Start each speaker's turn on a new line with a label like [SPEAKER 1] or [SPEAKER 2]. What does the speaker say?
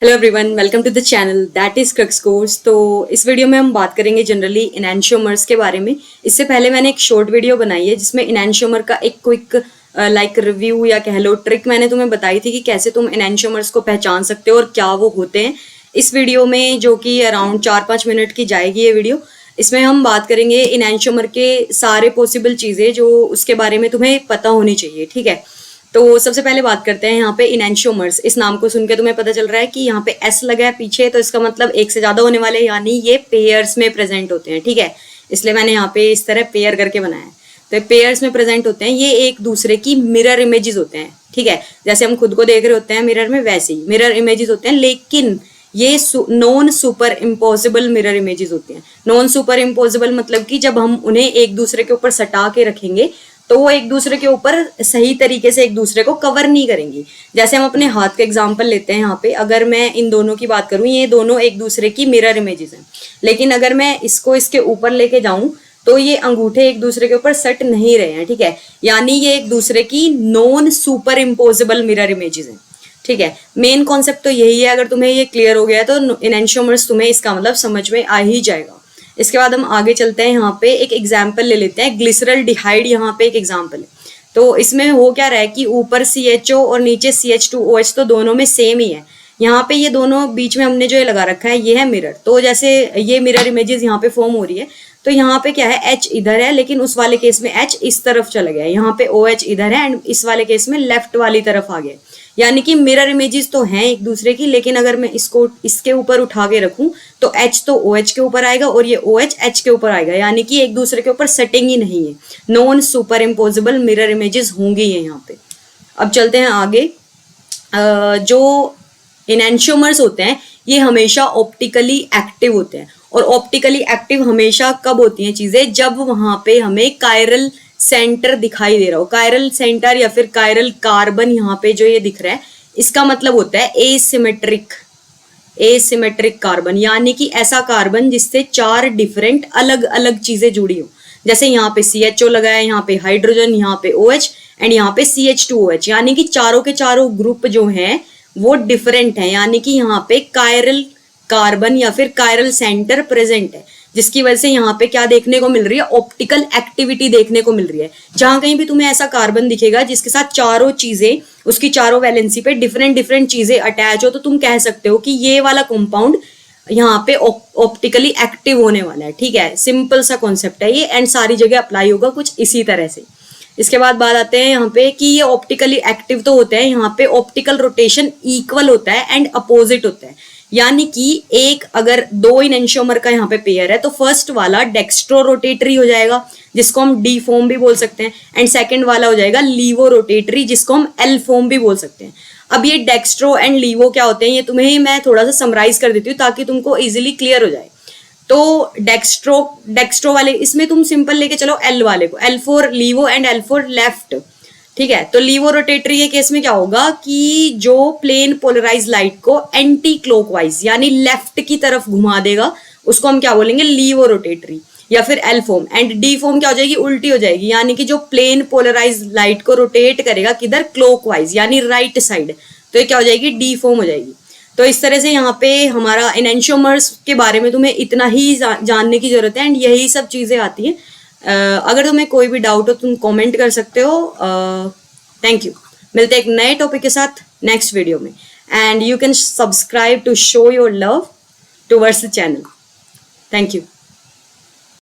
[SPEAKER 1] Hello everyone, welcome to the channel that is crux course. तो इस video में हम बात करेंगे जनरली इनैंशियोमर्स के बारे में। इससे पहले मैंने एक शॉर्ट वीडियो बनाई है जिसमें इनैंशियोमर का एक क्विक लाइक रिव्यू या कह लो ट्रिक मैंने तुम्हें बताई थी कि कैसे तुम इनैंशियोमर्स को पहचान सकते हो और क्या वो होते हैं। इस वीडियो में जो कि अराउंड 4-5 मिनट की जाएगी ये वीडियो, इसमें हम बात करेंगे इनैंशियोमर के सारे पॉसिबल चीज़ें जो उसके बारे में तुम्हें पता होनी चाहिए। ठीक है, तो सबसे पहले बात करते हैं यहाँ पे इनैंशियोमर्स। इस नाम को सुन के तुम्हें पता चल रहा है कि यहाँ पे एस लगा है पीछे, तो इसका मतलब एक से ज्यादा होने वाले, यानी ये पेयर्स में प्रेजेंट होते हैं। ठीक है, इसलिए मैंने यहाँ पे इस तरह पेयर करके बनाया है। तो पेयर्स में प्रेजेंट होते हैं, ये एक दूसरे की मिरर इमेजेस होते हैं। ठीक है, जैसे हम खुद को देख रहे होते हैं मिरर में, वैसे ही मिरर इमेजेस होते हैं, लेकिन ये non super imposable mirror images होते हैं। नॉन सुपर इम्पोजिबल मतलब कि जब हम उन्हें एक दूसरे के ऊपर सटा के रखेंगे तो वो एक दूसरे के ऊपर सही तरीके से एक दूसरे को कवर नहीं करेंगी। जैसे हम अपने हाथ का एग्जांपल लेते हैं यहाँ पे, अगर मैं इन दोनों की बात करूँ, ये दोनों एक दूसरे की मिरर इमेजेस हैं, लेकिन अगर मैं इसको इसके ऊपर लेके जाऊं तो ये अंगूठे एक दूसरे के ऊपर सट नहीं रहे हैं। ठीक है, यानी ये एक दूसरे की non super imposable mirror images हैं। ठीक है, मेन कॉन्सेप्ट तो यही है। अगर तुम्हें ये क्लियर हो गया है तो इनैंशियोमर्स तुम्हें इसका मतलब समझ में आ ही जाएगा। इसके बाद हम आगे चलते हैं, यहाँ पे एक एग्जाम्पल ले लेते हैं। ग्लिसरल डिहाइड यहाँ पे एक एग्जाम्पल है। तो इसमें हो क्या रहा है कि ऊपर CHO और नीचे CH2OH तो दोनों में सेम ही है। यहाँ पे ये दोनों बीच में हमने जो ये लगा रखा है ये है मिरर। तो जैसे ये मिरर इमेजेस यहाँ पे फॉर्म हो रही है, तो यहाँ पे क्या है, H इधर है, लेकिन उस वाले केस में H इस तरफ चला गया है। यहाँ पे OH इधर है एंड इस वाले केस में लेफ्ट वाली तरफ आ गया। यानी कि मिरर इमेजेस तो हैं एक दूसरे की, लेकिन अगर मैं इसको इसके ऊपर उठा के रखूं तो H तो OH के ऊपर आएगा और ये OH H के ऊपर आएगा, यानी कि एक दूसरे के ऊपर सेटिंग ही नहीं है। Non super imposable mirror images होंगी ये यहाँ पे। अब चलते हैं आगे। जो इनैंशियोमर्स होते हैं ये हमेशा ऑप्टिकली एक्टिव होते हैं, और ऑप्टिकली एक्टिव हमेशा कब होती हैं चीजें, जब वहां पे हमें कायरल सेंटर दिखाई दे रहा हो। कायरल सेंटर या फिर कायरल कार्बन यहाँ पे जो ये दिख रहा है, इसका मतलब होता है एसिमेट्रिक कार्बन, यानी कि ऐसा कार्बन जिससे 4 डिफरेंट अलग अलग चीजें जुड़ी हो। जैसे यहाँ पे CHO लगा है, यहाँ पे हाइड्रोजन, यहाँ पे OH एंड यहाँ पे CH2OH, यानी कि चारों के चारों ग्रुप जो हैं वो डिफरेंट है, यानी कि यहाँ पे कायरल कार्बन या फिर कायरल सेंटर प्रेजेंट है, जिसकी वजह से यहाँ पे क्या देखने को मिल रही है, ऑप्टिकल एक्टिविटी देखने को मिल रही है। जहां कहीं भी तुम्हें ऐसा कार्बन दिखेगा जिसके साथ चारों चीजें, उसकी चारों वैलेंसी पे डिफरेंट डिफरेंट चीजें अटैच हो, तो तुम कह सकते हो कि ये वाला कंपाउंड यहाँ पे ऑप्टिकली एक्टिव होने वाला है। ठीक है, सिंपल सा कॉन्सेप्ट है ये एंड सारी जगह अप्लाई होगा कुछ इसी तरह से। इसके बाद बात आते हैं यहाँ पे कि ये ऑप्टिकली एक्टिव तो होते हैं, यहाँ पे ऑप्टिकल रोटेशन इक्वल होता है एंड अपोजिट होता है। यानी कि एक अगर 2 इनैंशियोमर का यहाँ पे पेयर है तो फर्स्ट वाला डेक्स्ट्रो रोटेटरी हो जाएगा, जिसको हम डी फॉर्म भी बोल सकते हैं, एंड सेकंड वाला हो जाएगा लीवो रोटेटरी, जिसको हम एल फॉर्म भी बोल सकते हैं। अब ये डेक्स्ट्रो एंड लीवो क्या होते हैं ये तुम्हें मैं थोड़ा सा समराइज कर देती हूँ ताकि तुमको इजिली क्लियर हो जाए। तो डेक्स्ट्रो वाले इसमें तुम सिंपल लेके चलो एल वाले को, L for laevo and L for left. ठीक है, तो लीवो रोटेटरी के केस में क्या होगा कि जो प्लेन पोलराइज लाइट को एंटी क्लॉकवाइज यानी लेफ्ट की तरफ घुमा देगा, उसको हम क्या बोलेंगे, लीवो रोटेटरी या फिर L form. And D form क्या हो जाएगी, उल्टी हो जाएगी, यानी कि जो प्लेन पोलराइज लाइट को रोटेट करेगा किधर, क्लॉकवाइज यानी राइट साइड, तो ये क्या हो जाएगी, डी फॉर्म हो जाएगी। तो इस तरह से यहाँ पे हमारा इनैंशियोमर्स के बारे में तुम्हें इतना ही जानने की जरूरत है एंड यही सब चीजें आती हैं। अगर तुम्हें कोई भी डाउट हो तुम कमेंट कर सकते हो। थैंक यू, मिलते हैं एक नए टॉपिक के साथ नेक्स्ट वीडियो में, and you can subscribe to show your love towards the channel. Thank you.